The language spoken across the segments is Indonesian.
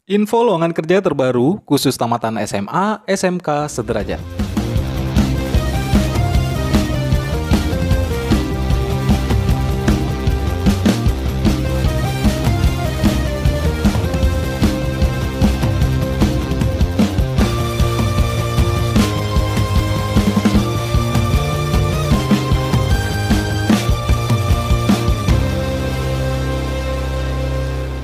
Info lowongan kerja terbaru khusus tamatan SMA, SMK sederajat.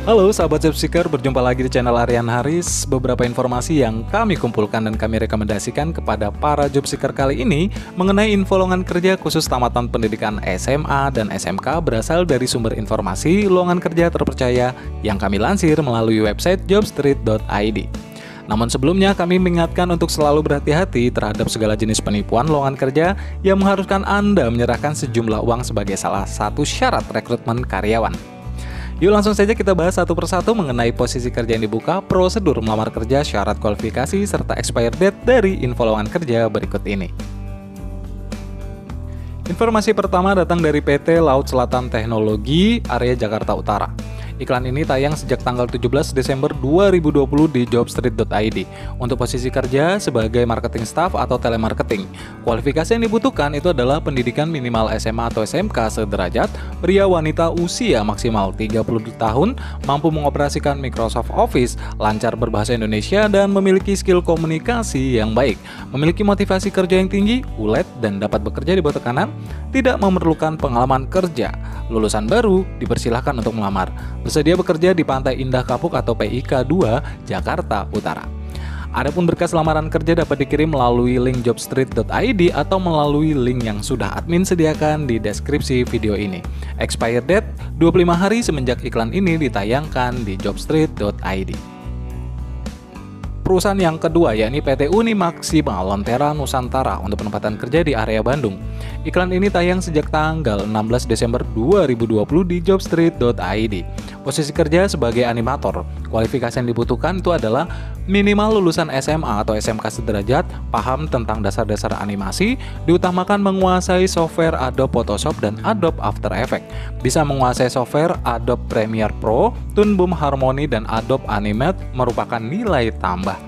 Halo sahabat Jobseeker, berjumpa lagi di channel Aryan Haris. Beberapa informasi yang kami kumpulkan dan kami rekomendasikan kepada para Jobseeker kali ini mengenai info lowongan kerja khusus tamatan pendidikan SMA dan SMK berasal dari sumber informasi lowongan kerja terpercaya yang kami lansir melalui website jobstreet.id. Namun sebelumnya kami mengingatkan untuk selalu berhati-hati terhadap segala jenis penipuan lowongan kerja yang mengharuskan Anda menyerahkan sejumlah uang sebagai salah satu syarat rekrutmen karyawan. Yuk langsung saja kita bahas satu persatu mengenai posisi kerja yang dibuka, prosedur melamar kerja, syarat kualifikasi, serta expired date dari info lowongan kerja berikut ini. Informasi pertama datang dari PT Laut Selatan Teknologi, area Jakarta Utara. Iklan ini tayang sejak tanggal 17 Desember 2020 di jobstreet.id untuk posisi kerja sebagai marketing staff atau telemarketing. Kualifikasi yang dibutuhkan itu adalah pendidikan minimal SMA atau SMK sederajat, pria wanita usia maksimal 30 tahun, mampu mengoperasikan Microsoft Office, lancar berbahasa Indonesia, dan memiliki skill komunikasi yang baik, memiliki motivasi kerja yang tinggi, ulet, dan dapat bekerja di bawah tekanan, tidak memerlukan pengalaman kerja. Lulusan baru dipersilahkan untuk melamar. Bersedia bekerja di Pantai Indah Kapuk atau PIK 2, Jakarta Utara. Adapun berkas lamaran kerja dapat dikirim melalui link jobstreet.id atau melalui link yang sudah admin sediakan di deskripsi video ini. Expired date 25 hari semenjak iklan ini ditayangkan di jobstreet.id. Perusahaan yang kedua yakni PT Unimaximal Lentera Nusantara untuk penempatan kerja di area Bandung. Iklan ini tayang sejak tanggal 16 Desember 2020 di jobstreet.id. Posisi kerja sebagai animator. Kualifikasi yang dibutuhkan itu adalah minimal lulusan SMA atau SMK sederajat, paham tentang dasar-dasar animasi, diutamakan menguasai software Adobe Photoshop dan Adobe After Effects, bisa menguasai software Adobe Premiere Pro, Toon Boom Harmony, dan Adobe Animate merupakan nilai tambah.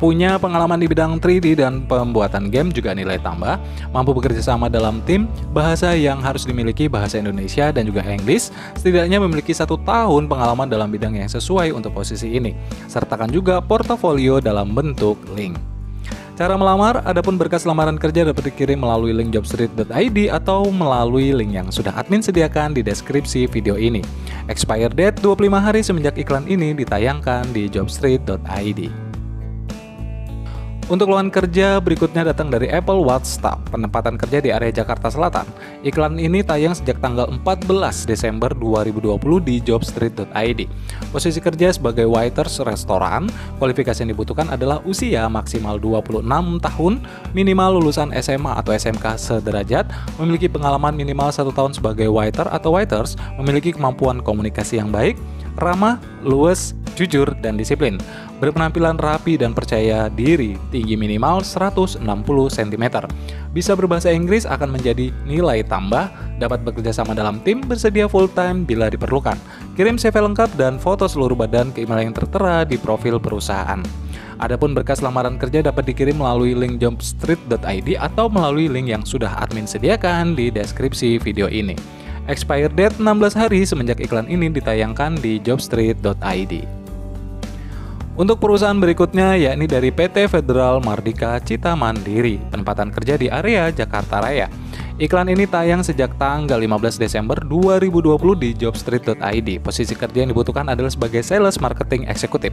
Punya pengalaman di bidang 3D dan pembuatan game juga nilai tambah, mampu bekerja sama dalam tim, bahasa yang harus dimiliki bahasa Indonesia dan juga Inggris, setidaknya memiliki 1 tahun pengalaman dalam bidang yang sesuai untuk posisi ini. Sertakan juga portofolio dalam bentuk link. Cara melamar, adapun berkas lamaran kerja dapat dikirim melalui link jobstreet.id atau melalui link yang sudah admin sediakan di deskripsi video ini. Expired date 25 hari semenjak iklan ini ditayangkan di jobstreet.id. Untuk lowongan kerja berikutnya datang dari Apple Watch Staff, penempatan kerja di area Jakarta Selatan. Iklan ini tayang sejak tanggal 14 Desember 2020 di jobstreet.id. Posisi kerja sebagai waiters restoran, kualifikasi yang dibutuhkan adalah usia maksimal 26 tahun, minimal lulusan SMA atau SMK sederajat, memiliki pengalaman minimal 1 tahun sebagai waiter atau waiters, memiliki kemampuan komunikasi yang baik, ramah, luwes, jujur, dan disiplin, berpenampilan rapi dan percaya diri, tinggi minimal 160 cm. Bisa berbahasa Inggris akan menjadi nilai tambah, dapat bekerja sama dalam tim, bersedia full time bila diperlukan. Kirim CV lengkap dan foto seluruh badan ke email yang tertera di profil perusahaan. Adapun berkas lamaran kerja dapat dikirim melalui link jobstreet.id atau melalui link yang sudah admin sediakan di deskripsi video ini. Expired date 16 hari semenjak iklan ini ditayangkan di jobstreet.id. Untuk perusahaan berikutnya yakni dari PT Federal Mardika Cita Mandiri, penempatan kerja di area Jakarta Raya. Iklan ini tayang sejak tanggal 15 Desember 2020 di jobstreet.id. Posisi kerja yang dibutuhkan adalah sebagai sales marketing eksekutif.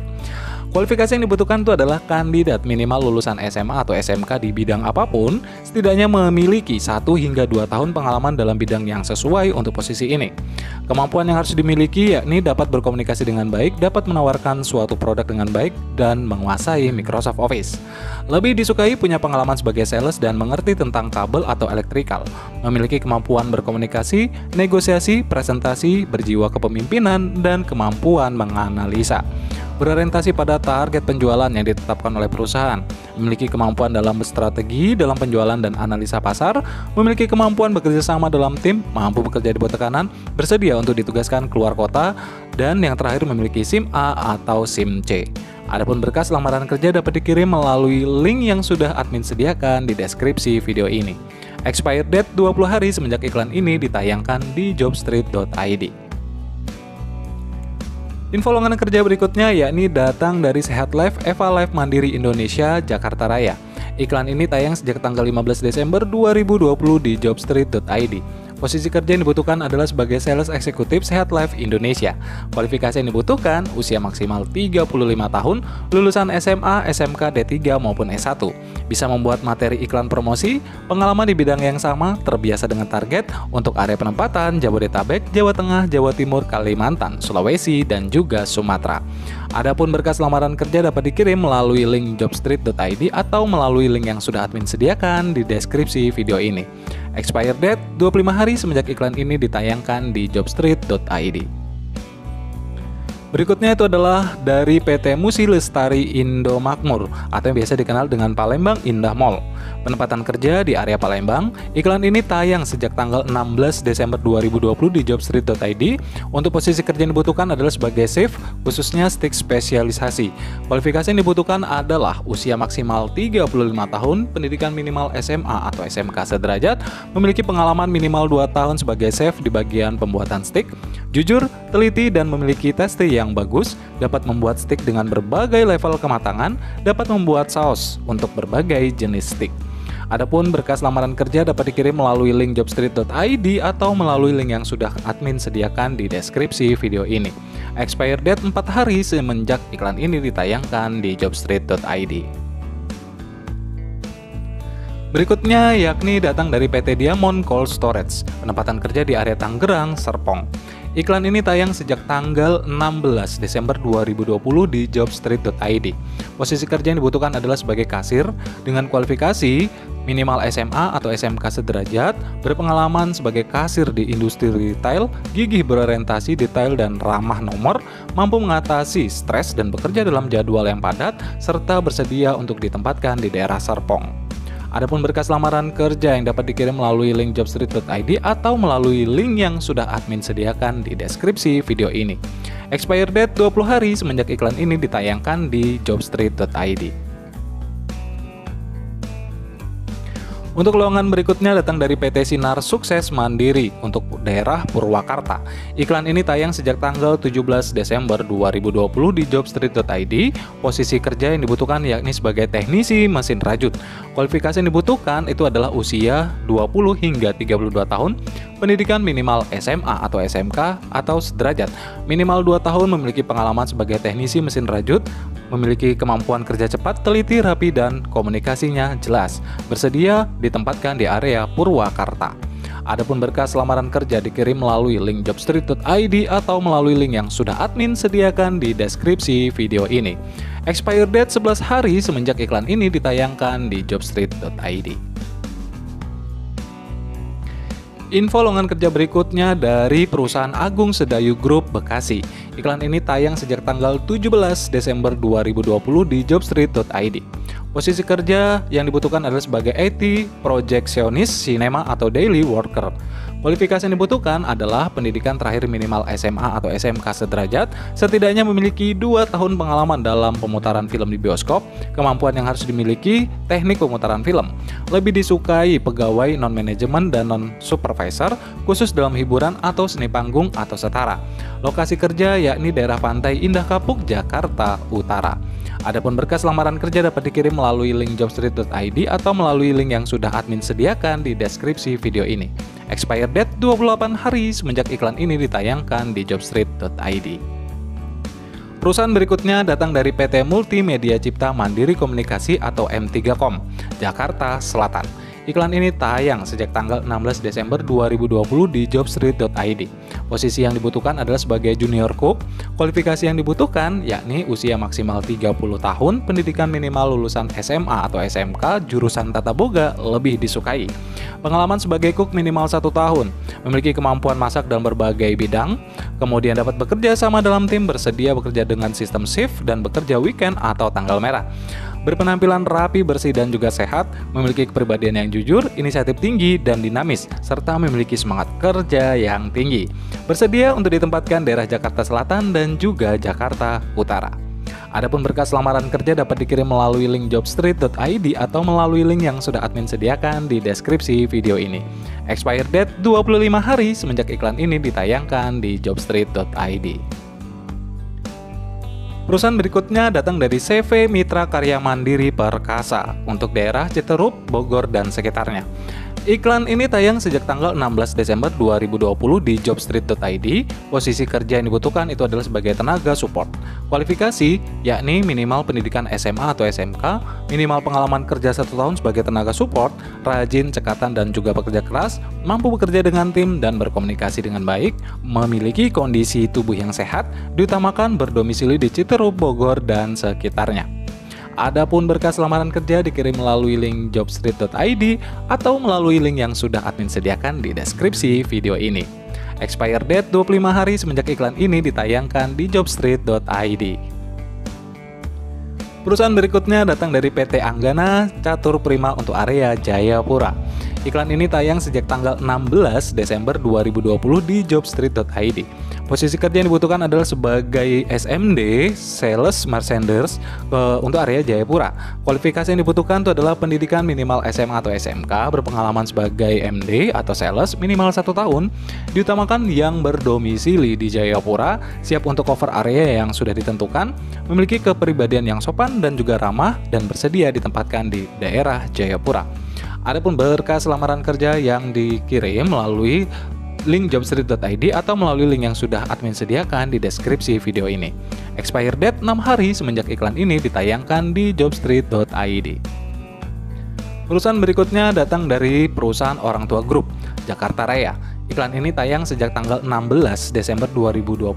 Kualifikasi yang dibutuhkan itu adalah kandidat minimal lulusan SMA atau SMK di bidang apapun, setidaknya memiliki 1 hingga 2 tahun pengalaman dalam bidang yang sesuai untuk posisi ini. Kemampuan yang harus dimiliki yakni dapat berkomunikasi dengan baik, dapat menawarkan suatu produk dengan baik, dan menguasai Microsoft Office. Lebih disukai punya pengalaman sebagai sales dan mengerti tentang kabel atau elektrikal. Memiliki kemampuan berkomunikasi, negosiasi, presentasi, berjiwa kepemimpinan, dan kemampuan menganalisa. Berorientasi pada target penjualan yang ditetapkan oleh perusahaan, memiliki kemampuan dalam berstrategi, dalam penjualan dan analisa pasar, memiliki kemampuan bekerja sama dalam tim, mampu bekerja di bawah tekanan, bersedia untuk ditugaskan keluar kota, dan yang terakhir memiliki SIM A atau SIM C. Adapun berkas lamaran kerja dapat dikirim melalui link yang sudah admin sediakan di deskripsi video ini. Expired date 20 hari semenjak iklan ini ditayangkan di jobstreet.id. Info lowongan kerja berikutnya yakni datang dari Sehat Life Eva Life Mandiri Indonesia, Jakarta Raya. Iklan ini tayang sejak tanggal 15 Desember 2020 di jobstreet.id. Posisi kerja yang dibutuhkan adalah sebagai sales eksekutif Sehat Life Indonesia. Kualifikasi yang dibutuhkan usia maksimal 35 tahun, lulusan SMA, SMK, D3 maupun S1. Bisa membuat materi iklan promosi, pengalaman di bidang yang sama, terbiasa dengan target untuk area penempatan Jabodetabek, Jawa Tengah, Jawa Timur, Kalimantan, Sulawesi, dan juga Sumatera. Adapun berkas lamaran kerja dapat dikirim melalui link jobstreet.id atau melalui link yang sudah admin sediakan di deskripsi video ini. Expired date 25 hari semenjak iklan ini ditayangkan di jobstreet.id. Berikutnya itu adalah dari PT Musi Lestari Indo Makmur atau yang biasa dikenal dengan Palembang Indah Mall. Penempatan kerja di area Palembang. Iklan ini tayang sejak tanggal 16 Desember 2020 di jobstreet.id. Untuk posisi kerja yang dibutuhkan adalah sebagai shift, khususnya stick spesialisasi. Kualifikasi yang dibutuhkan adalah usia maksimal 35 tahun, pendidikan minimal SMA atau SMK sederajat, memiliki pengalaman minimal 2 tahun sebagai chef di bagian pembuatan stick, jujur, teliti, dan memiliki testing yang bagus, dapat membuat stick dengan berbagai level kematangan, dapat membuat saus untuk berbagai jenis stick. Adapun berkas lamaran kerja dapat dikirim melalui link jobstreet.id atau melalui link yang sudah admin sediakan di deskripsi video ini. Expired date 4 hari semenjak iklan ini ditayangkan di jobstreet.id. Berikutnya yakni datang dari PT Diamond Cold Storage, penempatan kerja di area Tangerang, Serpong. Iklan ini tayang sejak tanggal 16 Desember 2020 di jobstreet.id. Posisi kerja yang dibutuhkan adalah sebagai kasir dengan kualifikasi minimal SMA atau SMK sederajat, berpengalaman sebagai kasir di industri retail, gigih berorientasi detail dan ramah nomor, mampu mengatasi stres dan bekerja dalam jadwal yang padat, serta bersedia untuk ditempatkan di daerah Serpong. Adapun berkas lamaran kerja yang dapat dikirim melalui link jobstreet.id atau melalui link yang sudah admin sediakan di deskripsi video ini. Expired date 20 hari semenjak iklan ini ditayangkan di jobstreet.id. Untuk lowongan berikutnya datang dari PT Sinar Sukses Mandiri untuk daerah Purwakarta. Iklan ini tayang sejak tanggal 17 Desember 2020 di jobstreet.id. Posisi kerja yang dibutuhkan yakni sebagai teknisi mesin rajut. Kualifikasi yang dibutuhkan itu adalah usia 20 hingga 32 tahun, pendidikan minimal SMA atau SMK atau sederajat, minimal 2 tahun memiliki pengalaman sebagai teknisi mesin rajut, memiliki kemampuan kerja cepat, teliti, rapi, dan komunikasinya jelas, bersedia ditempatkan di area Purwakarta. Adapun berkas lamaran kerja dikirim melalui link jobstreet.id atau melalui link yang sudah admin sediakan di deskripsi video ini. Expired date 11 hari semenjak iklan ini ditayangkan di jobstreet.id. Info lowongan kerja berikutnya dari perusahaan Agung Sedayu Group Bekasi. Iklan ini tayang sejak tanggal 17 Desember 2020 di jobstreet.id. Posisi kerja yang dibutuhkan adalah sebagai IT, projectionist, cinema, atau daily worker. Kualifikasi yang dibutuhkan adalah pendidikan terakhir minimal SMA atau SMK sederajat, setidaknya memiliki 2 tahun pengalaman dalam pemutaran film di bioskop, kemampuan yang harus dimiliki, teknik pemutaran film. Lebih disukai pegawai non-manajemen dan non-supervisor, khusus dalam hiburan atau seni panggung atau setara. Lokasi kerja yakni daerah Pantai Indah Kapuk, Jakarta Utara. Adapun berkas lamaran kerja dapat dikirim melalui link jobstreet.id atau melalui link yang sudah admin sediakan di deskripsi video ini. Expired date 28 hari semenjak iklan ini ditayangkan di jobstreet.id. Perusahaan berikutnya datang dari PT Multimedia Cipta Mandiri Komunikasi atau M3Com, Jakarta Selatan. Iklan ini tayang sejak tanggal 16 Desember 2020 di jobstreet.id. Posisi yang dibutuhkan adalah sebagai junior cook. Kualifikasi yang dibutuhkan yakni usia maksimal 30 tahun, pendidikan minimal lulusan SMA atau SMK, jurusan tata boga lebih disukai. Pengalaman sebagai cook minimal 1 tahun, memiliki kemampuan masak dalam berbagai bidang, kemudian dapat bekerja sama dalam tim, bersedia bekerja dengan sistem shift dan bekerja weekend atau tanggal merah. berpenampilan rapi, bersih, dan juga sehat, memiliki kepribadian yang jujur, inisiatif tinggi, dan dinamis, serta memiliki semangat kerja yang tinggi. Bersedia untuk ditempatkan daerah Jakarta Selatan dan juga Jakarta Utara. Adapun berkas lamaran kerja dapat dikirim melalui link jobstreet.id atau melalui link yang sudah admin sediakan di deskripsi video ini. Expire date 25 hari semenjak iklan ini ditayangkan di jobstreet.id. Perusahaan berikutnya datang dari CV Mitra Karya Mandiri Perkasa untuk daerah Citerup, Bogor, dan sekitarnya. Iklan ini tayang sejak tanggal 16 Desember 2020 di jobstreet.id. Posisi kerja yang dibutuhkan itu adalah sebagai tenaga support. Kualifikasi yakni minimal pendidikan SMA atau SMK, minimal pengalaman kerja 1 tahun sebagai tenaga support, rajin, cekatan, dan juga bekerja keras, mampu bekerja dengan tim dan berkomunikasi dengan baik, memiliki kondisi tubuh yang sehat, diutamakan berdomisili di Citerup, Bogor, dan sekitarnya. Adapun berkas lamaran kerja dikirim melalui link jobstreet.id atau melalui link yang sudah admin sediakan di deskripsi video ini. Expire date 25 hari semenjak iklan ini ditayangkan di jobstreet.id. Perusahaan berikutnya datang dari PT Anggana Catur Prima untuk area Jayapura. Iklan ini tayang sejak tanggal 16 Desember 2020 di jobstreet.id. Posisi kerja yang dibutuhkan adalah sebagai SMD, Sales Merchandise untuk area Jayapura. Kualifikasi yang dibutuhkan itu adalah pendidikan minimal SMA atau SMK, berpengalaman sebagai MD atau Sales minimal 1 tahun, diutamakan yang berdomisili di Jayapura, siap untuk cover area yang sudah ditentukan, memiliki kepribadian yang sopan dan juga ramah, dan bersedia ditempatkan di daerah Jayapura. Adapun berkas lamaran kerja yang dikirim melalui link jobstreet.id atau melalui link yang sudah admin sediakan di deskripsi video ini. Expire date 6 hari semenjak iklan ini ditayangkan di jobstreet.id. Perusahaan berikutnya datang dari perusahaan Orang Tua Group, Jakarta Raya. Iklan ini tayang sejak tanggal 16 Desember 2020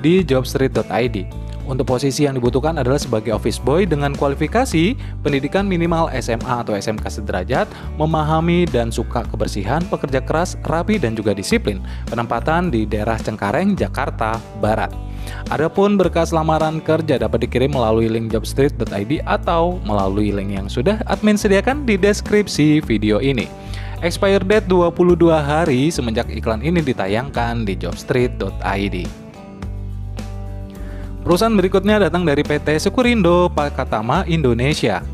di jobstreet.id. Untuk posisi yang dibutuhkan adalah sebagai office boy dengan kualifikasi pendidikan minimal SMA atau SMK sederajat, memahami dan suka kebersihan, pekerja keras, rapi, dan juga disiplin. Penempatan di daerah Cengkareng, Jakarta Barat. Adapun berkas lamaran kerja dapat dikirim melalui link jobstreet.id atau melalui link yang sudah admin sediakan di deskripsi video ini. Expire date 22 hari semenjak iklan ini ditayangkan di jobstreet.id. Perusahaan berikutnya datang dari PT Sekurindo Pakatama Indonesia.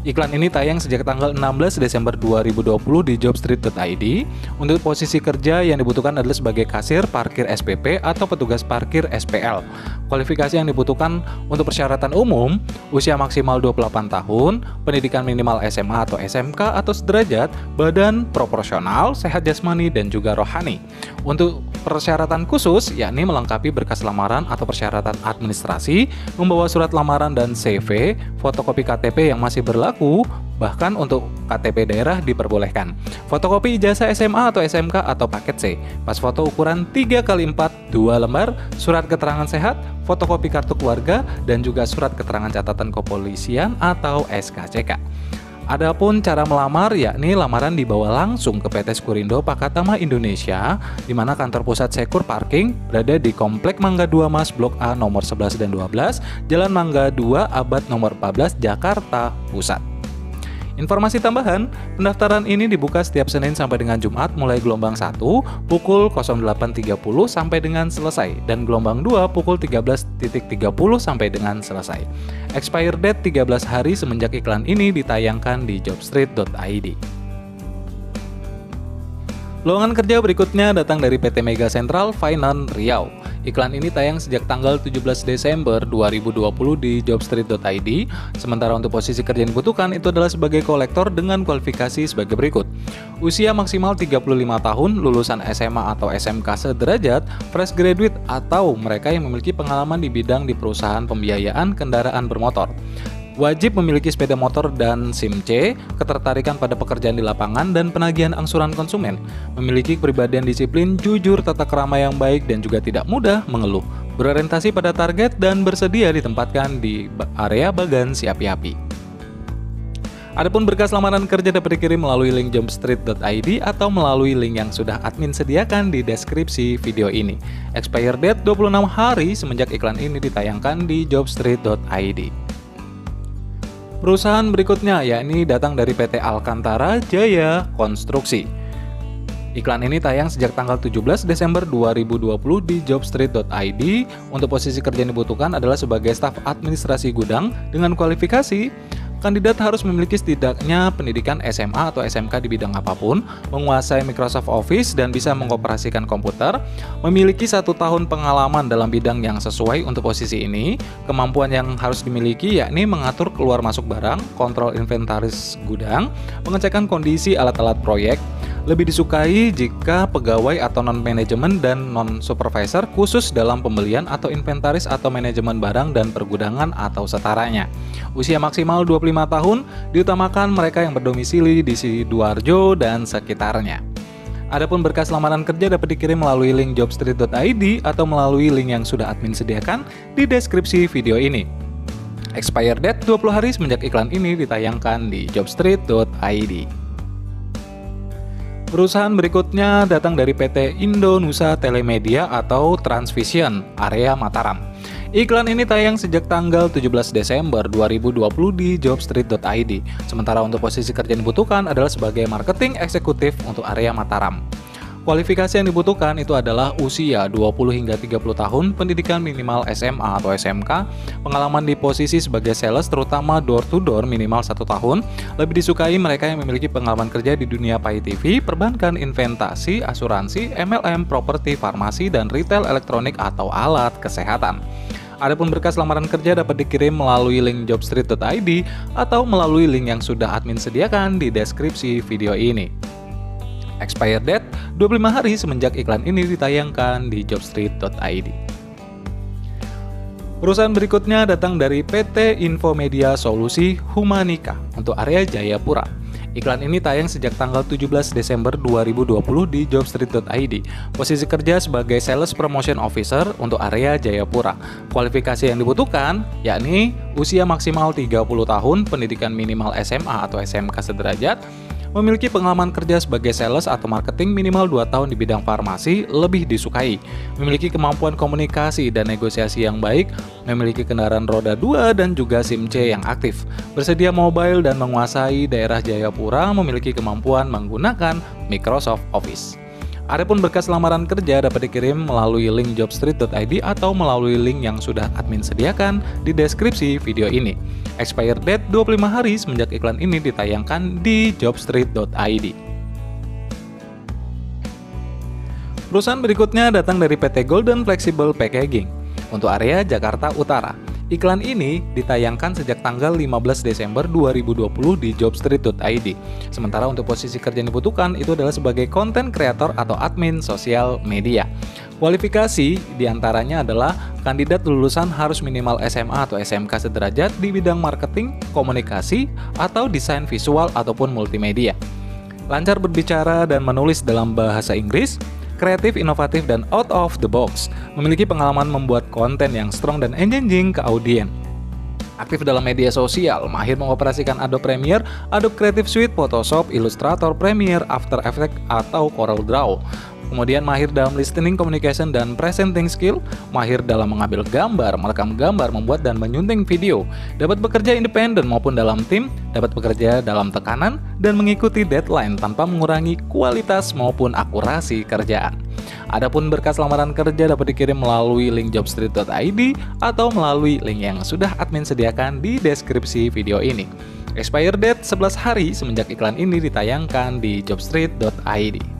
Iklan ini tayang sejak tanggal 16 Desember 2020 di jobstreet.id. Untuk posisi kerja yang dibutuhkan adalah sebagai kasir parkir SPP atau petugas parkir SPL. Kualifikasi yang dibutuhkan untuk persyaratan umum, usia maksimal 28 tahun, pendidikan minimal SMA atau SMK atau sederajat, badan proporsional, sehat jasmani, dan juga rohani. Untuk persyaratan khusus, yakni melengkapi berkas lamaran atau persyaratan administrasi, membawa surat lamaran dan CV, fotokopi KTP yang masih berlaku, bahkan untuk KTP daerah diperbolehkan. Fotokopi ijazah SMA atau SMK atau paket C, pas foto ukuran 3x4 2 lembar, surat keterangan sehat, fotokopi kartu keluarga, dan juga surat keterangan catatan kepolisian atau SKCK. Adapun cara melamar yakni lamaran dibawa langsung ke PT Sekurindo Pakatama Indonesia, di mana kantor pusat Sekur Parking berada di Komplek Mangga 2 Mas Blok A nomor 11 dan 12, Jalan Mangga 2 Abad nomor 14, Jakarta Pusat. Informasi tambahan, pendaftaran ini dibuka setiap Senin sampai dengan Jumat mulai gelombang 1 pukul 08.30 sampai dengan selesai dan gelombang 2 pukul 13.30 sampai dengan selesai. Expire date 13 hari semenjak iklan ini ditayangkan di jobstreet.id. Lowongan kerja berikutnya datang dari PT Mega Sentral Finance Riau. Iklan ini tayang sejak tanggal 17 Desember 2020 di jobstreet.id. Sementara untuk posisi kerja yang dibutuhkan itu adalah sebagai kolektor dengan kualifikasi sebagai berikut. Usia maksimal 35 tahun, lulusan SMA atau SMK sederajat, fresh graduate atau mereka yang memiliki pengalaman di bidang di perusahaan pembiayaan kendaraan bermotor. Wajib memiliki sepeda motor dan SIM C, ketertarikan pada pekerjaan di lapangan dan penagihan angsuran konsumen, memiliki kepribadian disiplin, jujur, tata krama yang baik, dan juga tidak mudah mengeluh, berorientasi pada target, dan bersedia ditempatkan di area bagan si api-api. Adapun berkas lamaran kerja dapat dikirim melalui link jobstreet.id atau melalui link yang sudah admin sediakan di deskripsi video ini. Expire date 26 hari semenjak iklan ini ditayangkan di jobstreet.id. Perusahaan berikutnya yakni datang dari PT Alcantara Jaya Konstruksi. Iklan ini tayang sejak tanggal 17 Desember 2020 di jobstreet.id. Untuk posisi kerja yang dibutuhkan adalah sebagai staf administrasi gudang dengan kualifikasi kandidat harus memiliki setidaknya pendidikan SMA atau SMK di bidang apapun, menguasai Microsoft Office dan bisa mengoperasikan komputer, memiliki 1 tahun pengalaman dalam bidang yang sesuai untuk posisi ini. Kemampuan yang harus dimiliki yakni mengatur keluar masuk barang, kontrol inventaris gudang, pengecekan kondisi alat-alat proyek. Lebih disukai jika pegawai atau non-manajemen dan non-supervisor khusus dalam pembelian atau inventaris atau manajemen barang dan pergudangan atau setaranya. Usia maksimal 25 tahun, diutamakan mereka yang berdomisili di Sidoarjo dan sekitarnya. Adapun berkas lamaran kerja dapat dikirim melalui link jobstreet.id atau melalui link yang sudah admin sediakan di deskripsi video ini. Expire date 20 hari semenjak iklan ini ditayangkan di jobstreet.id. Perusahaan berikutnya datang dari PT Indonesia Telemedia atau Transvision, area Mataram. Iklan ini tayang sejak tanggal 17 Desember 2020 di jobstreet.id. Sementara untuk posisi kerja yang dibutuhkan adalah sebagai marketing eksekutif untuk area Mataram. Kualifikasi yang dibutuhkan itu adalah usia 20 hingga 30 tahun, pendidikan minimal SMA atau SMK, pengalaman di posisi sebagai sales terutama door to door minimal 1 tahun. Lebih disukai mereka yang memiliki pengalaman kerja di dunia pay TV, perbankan, investasi, asuransi, MLM, properti, farmasi, dan retail elektronik atau alat kesehatan. Adapun berkas lamaran kerja dapat dikirim melalui link jobstreet.id atau melalui link yang sudah admin sediakan di deskripsi video ini. Expire date 25 hari semenjak iklan ini ditayangkan di jobstreet.id. Perusahaan berikutnya datang dari PT Infomedia Solusi Humanika untuk area Jayapura. Iklan ini tayang sejak tanggal 17 Desember 2020 di jobstreet.id. Posisi kerja sebagai Sales Promotion Officer untuk area Jayapura. Kualifikasi yang dibutuhkan yakni usia maksimal 30 tahun, pendidikan minimal SMA atau SMK sederajat, memiliki pengalaman kerja sebagai sales atau marketing minimal 2 tahun di bidang farmasi, lebih disukai. Memiliki kemampuan komunikasi dan negosiasi yang baik, memiliki kendaraan roda 2 dan juga SIM C yang aktif. Bersedia mobile dan menguasai daerah Jayapura, memiliki kemampuan menggunakan Microsoft Office. Adapun berkas lamaran kerja dapat dikirim melalui link jobstreet.id atau melalui link yang sudah admin sediakan di deskripsi video ini. Expire date 25 hari semenjak iklan ini ditayangkan di jobstreet.id. Perusahaan berikutnya datang dari PT Golden Flexible Packaging untuk area Jakarta Utara. Iklan ini ditayangkan sejak tanggal 15 Desember 2020 di jobstreet.id. Sementara untuk posisi kerja yang dibutuhkan itu adalah sebagai content creator atau admin sosial media. Kualifikasi diantaranya adalah kandidat lulusan harus minimal SMA atau SMK sederajat di bidang marketing, komunikasi, atau desain visual ataupun multimedia. Lancar berbicara dan menulis dalam bahasa Inggris, kreatif, inovatif, dan out of the box, memiliki pengalaman membuat konten yang strong dan engaging ke audiens. Aktif dalam media sosial, mahir mengoperasikan Adobe Premiere, Adobe Creative Suite, Photoshop, Illustrator, Premiere, After Effects, atau Corel Draw. Kemudian mahir dalam listening, communication, dan presenting skill, mahir dalam mengambil gambar, merekam gambar, membuat dan menyunting video, dapat bekerja independen maupun dalam tim, dapat bekerja dalam tekanan, dan mengikuti deadline tanpa mengurangi kualitas maupun akurasi kerjaan. Adapun berkas lamaran kerja dapat dikirim melalui link jobstreet.id atau melalui link yang sudah admin sediakan di deskripsi video ini. Expire date 11 hari semenjak iklan ini ditayangkan di jobstreet.id.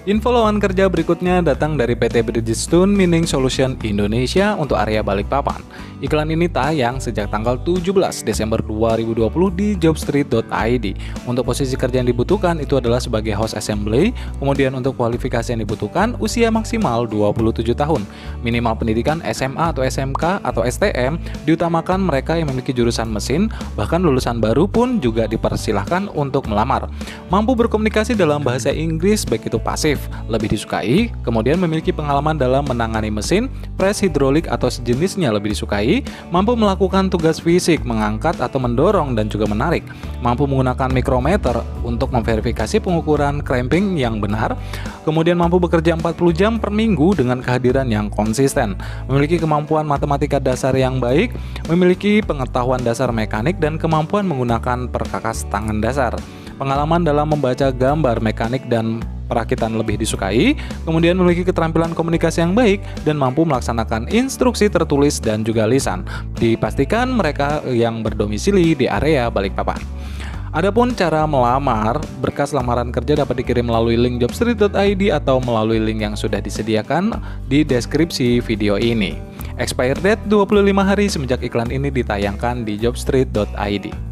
Info lowongan kerja berikutnya datang dari PT Bridgestone Mining Solution Indonesia untuk area Balikpapan. Iklan ini tayang sejak tanggal 17 Desember 2020 di jobstreet.id. Untuk posisi kerja yang dibutuhkan itu adalah sebagai host assembly, kemudian untuk kualifikasi yang dibutuhkan usia maksimal 27 tahun, minimal pendidikan SMA atau SMK atau STM, diutamakan mereka yang memiliki jurusan mesin, bahkan lulusan baru pun juga dipersilahkan untuk melamar. Mampu berkomunikasi dalam bahasa Inggris baik itu pasif agresif, lebih disukai, kemudian memiliki pengalaman dalam menangani mesin, pres hidrolik atau sejenisnya lebih disukai, mampu melakukan tugas fisik, mengangkat atau mendorong dan juga menarik, mampu menggunakan mikrometer untuk memverifikasi pengukuran cramping yang benar, kemudian mampu bekerja 40 jam per minggu dengan kehadiran yang konsisten, memiliki kemampuan matematika dasar yang baik, memiliki pengetahuan dasar mekanik dan kemampuan menggunakan perkakas tangan dasar. Pengalaman dalam membaca gambar mekanik dan perakitan lebih disukai, kemudian memiliki keterampilan komunikasi yang baik dan mampu melaksanakan instruksi tertulis dan juga lisan. Dipastikan mereka yang berdomisili di area Balikpapan. Adapun cara melamar, berkas lamaran kerja dapat dikirim melalui link jobstreet.id atau melalui link yang sudah disediakan di deskripsi video ini. Expire date 25 hari semenjak iklan ini ditayangkan di jobstreet.id.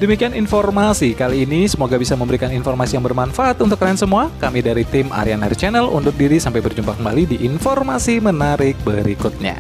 Demikian informasi kali ini, semoga bisa memberikan informasi yang bermanfaat untuk kalian semua. Kami dari tim Aryan Hari Channel undur diri, sampai berjumpa kembali di informasi menarik berikutnya.